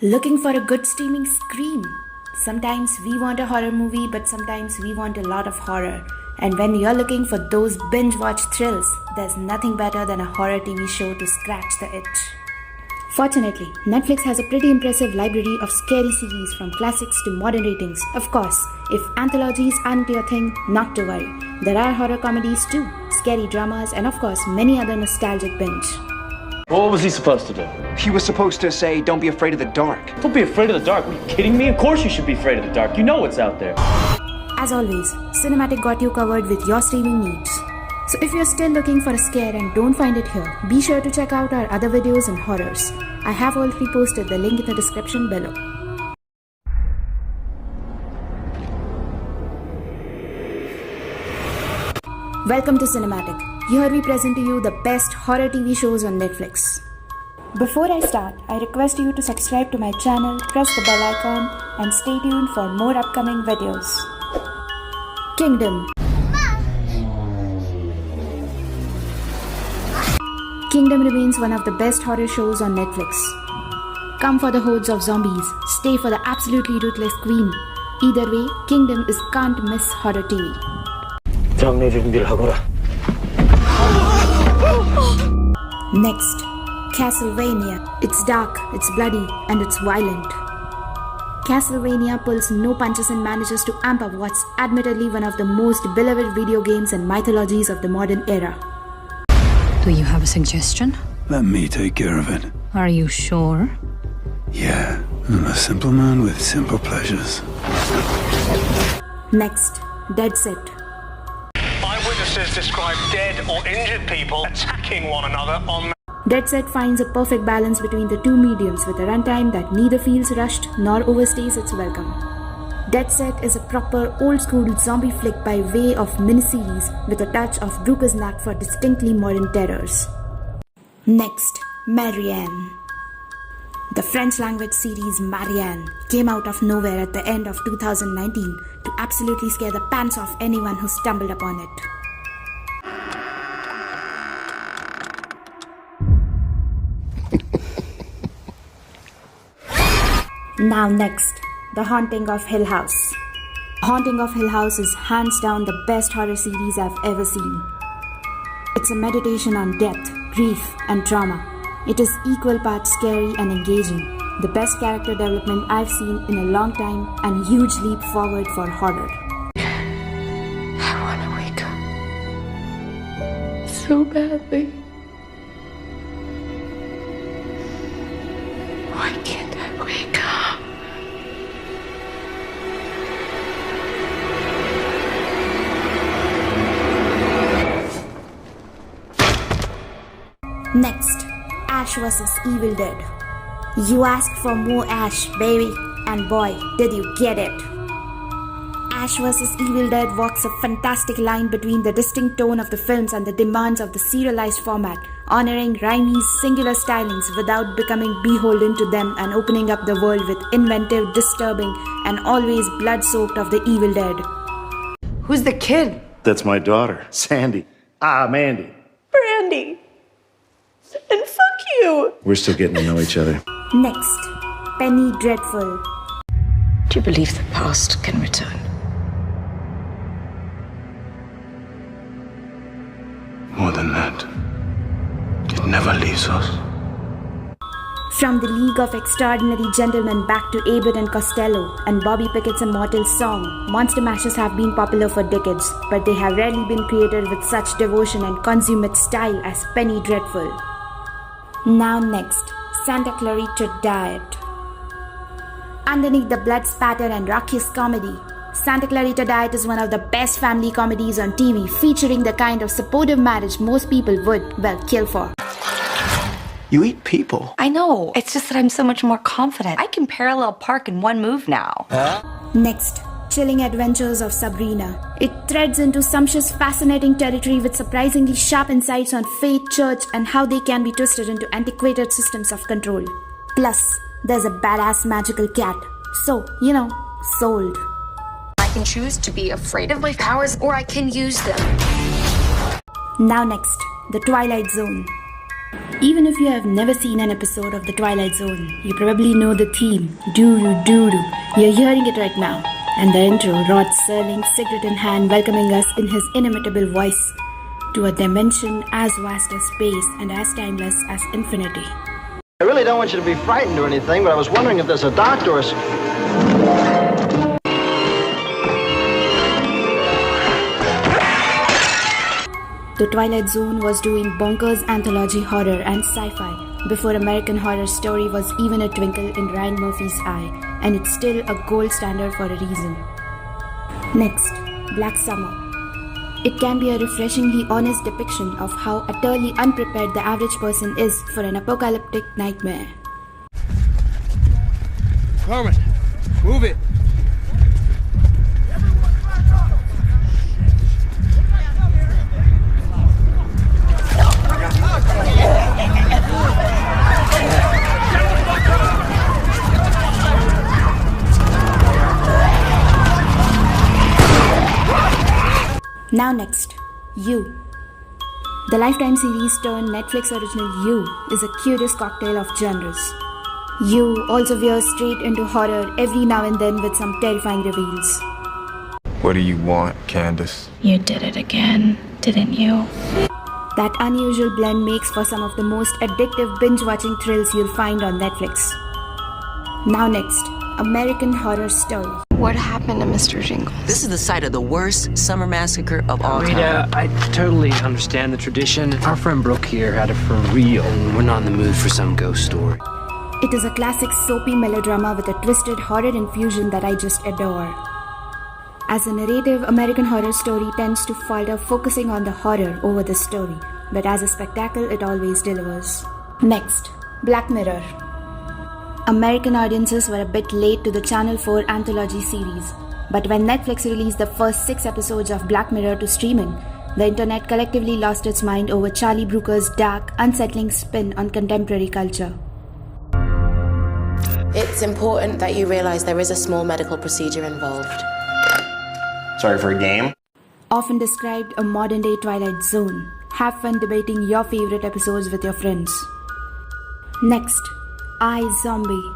Looking for a good streaming scream? Sometimes we want a horror movie, but sometimes we want a lot of horror. And when you're looking for those binge-watch thrills, there's nothing better than a horror TV show to scratch the itch. Fortunately, Netflix has a pretty impressive library of scary series from classics to modern ratings. Of course, if anthologies aren't your thing, not to worry. There are horror comedies too, scary dramas, and of course, many other nostalgic binge. What was he supposed to do? He was supposed to say, don't be afraid of the dark. Don't be afraid of the dark. Are you kidding me? Of course you should be afraid of the dark. You know what's out there. As always, Cinematic got you covered with your streaming needs. So if you're still looking for a scare and don't find it here, be sure to check out our other videos on horrors. I have already posted the link in the description below. Welcome to Cinematic. Here we present to you the best horror TV shows on Netflix. Before I start, I request you to subscribe to my channel, press the bell icon, and stay tuned for more upcoming videos. Kingdom. Kingdom remains one of the best horror shows on Netflix. Come for the hordes of zombies, stay for the absolutely ruthless queen. Either way, Kingdom is can't miss horror TV. 정리 준비를 하거라. Next, Castlevania. It's dark, it's bloody, and it's violent. Castlevania pulls no punches and manages to amp up what's admittedly one of the most beloved video games and mythologies of the modern era. Do you have a suggestion? Let me take care of it. Are you sure? Yeah, I'm a simple man with simple pleasures. Next, Dead Set. Eyewitnesses describe dead or injured people attacking one another on... Dead Set finds a perfect balance between the two mediums with a runtime that neither feels rushed nor overstays its welcome. Dead Set is a proper old-school zombie flick by way of miniseries with a touch of Brooker's knack for distinctly modern terrors. Next, Marianne. The French-language series Marianne came out of nowhere at the end of 2019 to absolutely scare the pants off anyone who stumbled upon it. Now next, The Haunting of Hill House. Haunting of Hill House is hands down the best horror series I've ever seen. It's a meditation on death, grief, and trauma. It is equal parts scary and engaging, the best character development I've seen in a long time, and huge leap forward for horror. I want to wake up so badly. Why can't I wake up? Next, Ash vs. Evil Dead. You asked for more Ash, baby, and boy, did you get it. Ash vs. Evil Dead walks a fantastic line between the distinct tone of the films and the demands of the serialized format, honoring Raimi's singular stylings without becoming beholden to them and opening up the world with inventive, disturbing, and always blood-soaked of the Evil Dead. Who's the kid? That's my daughter, Sandy. Mandy. Brandy. And fuck you! We're still getting to know each other. Next, Penny Dreadful. Do you believe the past can return? More than that, it never leaves us. From the League of Extraordinary Gentlemen back to Abbott and Costello and Bobby Pickett's immortal song, monster mashes have been popular for decades, but they have rarely been created with such devotion and consummate style as Penny Dreadful. Now next, Santa Clarita Diet. Underneath the blood spatter and raucous comedy, Santa Clarita Diet is one of the best family comedies on TV, featuring the kind of supportive marriage most people would, well, kill for. You eat people. I know. It's just that I'm so much more confident. I can parallel park in one move now. Next, Chilling Adventures of Sabrina. It threads into sumptuous, fascinating territory with surprisingly sharp insights on faith, church, and how they can be twisted into antiquated systems of control. Plus, there's a badass magical cat. So, sold. I can choose to be afraid of my powers, or I can use them. Now next, The Twilight Zone. Even if you have never seen an episode of The Twilight Zone, you probably know the theme, doo-doo-doo-doo. You're hearing it right now. And the intro, Rod Serling, cigarette in hand, welcoming us in his inimitable voice to a dimension as vast as space and as timeless as infinity. I really don't want you to be frightened or anything, but I was wondering if there's a doctor or The Twilight Zone was doing bonkers anthology horror and sci-fi before American Horror Story was even a twinkle in Ryan Murphy's eye, and it's still a gold standard for a reason. Next, Black Summer. It can be a refreshingly honest depiction of how utterly unprepared the average person is for an apocalyptic nightmare. Carmen, move it! Now next, You. The Lifetime series turned Netflix original You is a curious cocktail of genres. You also veers straight into horror every now and then with some terrifying reveals. What do you want, Candace? You did it again, didn't you? That unusual blend makes for some of the most addictive binge-watching thrills you'll find on Netflix. Now next, American Horror Story. What happened to Mr. Jingles? This is the site of the worst summer massacre of all time. Rita, I totally understand the tradition. Our friend Brooke here had it for real, and we're not in the mood for some ghost story. It is a classic soapy melodrama with a twisted horror infusion that I just adore. As a narrative, American Horror Story tends to falter focusing on the horror over the story, but as a spectacle, it always delivers. Next, Black Mirror. American audiences were a bit late to the Channel 4 anthology series, but when Netflix released the first 6 episodes of Black Mirror to streaming, the internet collectively lost its mind over Charlie Brooker's dark, unsettling spin on contemporary culture. It's important that you realize there is a small medical procedure involved. Sorry for a game? Often described a modern-day Twilight Zone. Have fun debating your favorite episodes with your friends. Next, I, Zombie.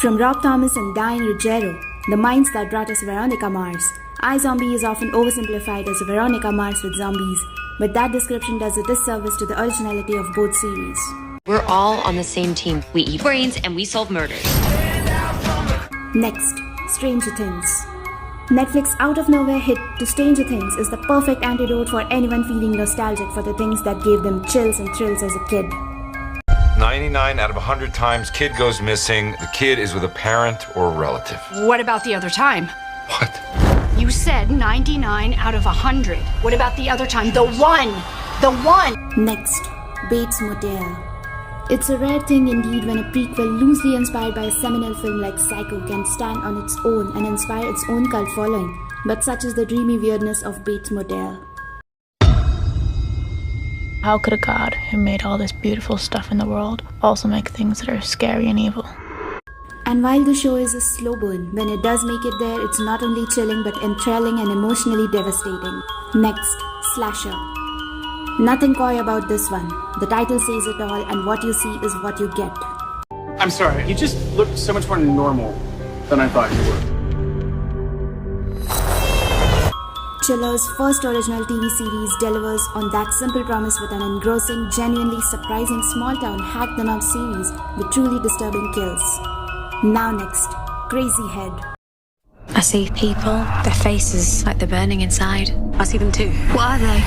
From Rob Thomas and Diane Ruggiero, the minds that brought us Veronica Mars, I, Zombie is often oversimplified as Veronica Mars with zombies, but that description does a disservice to the originality of both series. We're all on the same team. We eat brains and we solve murders. Next, Stranger Things. Netflix's out-of-nowhere hit to Stranger Things is the perfect antidote for anyone feeling nostalgic for the things that gave them chills and thrills as a kid. 99 out of 100 times, kid goes missing. The kid is with a parent or a relative. What about the other time? What? You said 99 out of 100. What about the other time? The one! The one! Next, Bates Motel. It's a rare thing indeed when a prequel loosely inspired by a seminal film like Psycho can stand on its own and inspire its own cult following, but such is the dreamy weirdness of Bates Motel. How could a god who made all this beautiful stuff in the world also make things that are scary and evil? And while the show is a slow burn, when it does make it there, it's not only chilling but enthralling and emotionally devastating. Next, Slasher. Nothing coy about this one. The title says it all, and what you see is what you get. I'm sorry, you just look so much more normal than I thought you would. Chiller's first original TV series delivers on that simple promise with an engrossing, genuinely surprising small-town hack-them-up series with truly disturbing kills. Now next, Crazy Head. I see people, their faces, like they're burning inside. I see them too. What are they?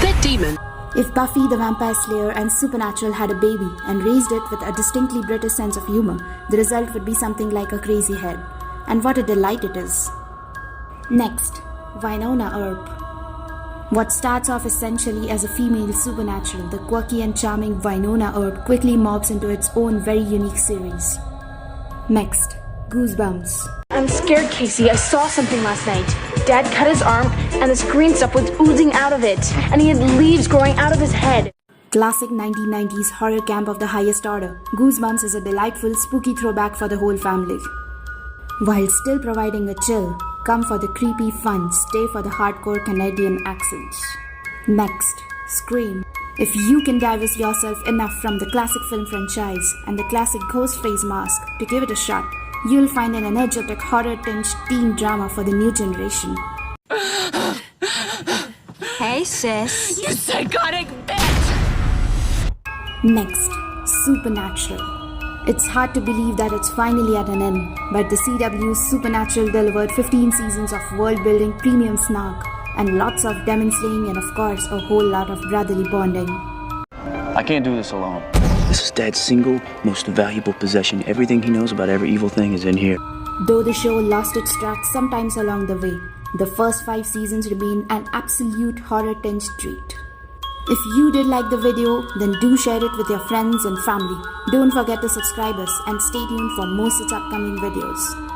They're demons. If Buffy the Vampire Slayer and Supernatural had a baby and raised it with a distinctly British sense of humor, the result would be something like a Crazy Head. And what a delight it is. Next, Wynonna Earp. What starts off essentially as a female supernatural, the quirky and charming Wynonna Earp quickly morphs into its own very unique series. Next, Goosebumps. I'm scared, Casey. I saw something last night. Dad cut his arm, and this green stuff was oozing out of it, and he had leaves growing out of his head. Classic 1990s horror camp of the highest order, Goosebumps is a delightful, spooky throwback for the whole family. While still providing a chill, come for the creepy fun, stay for the hardcore Canadian accents. Next, Scream. If you can divest yourself enough from the classic film franchise and the classic ghost face mask to give it a shot, you'll find an energetic horror-tinged teen drama for the new generation. Hey, sis. You psychotic bitch! Next, Supernatural. It's hard to believe that it's finally at an end, but the CW's Supernatural delivered 15 seasons of world-building premium snark and lots of demon slaying and of course a whole lot of brotherly bonding. I can't do this alone. This is Dad's single most valuable possession. Everything he knows about every evil thing is in here. Though the show lost its track sometimes along the way, the first 5 seasons remain an absolute horror-tinged treat. If you did like the video, then do share it with your friends and family. Don't forget to subscribe us and stay tuned for more such upcoming videos.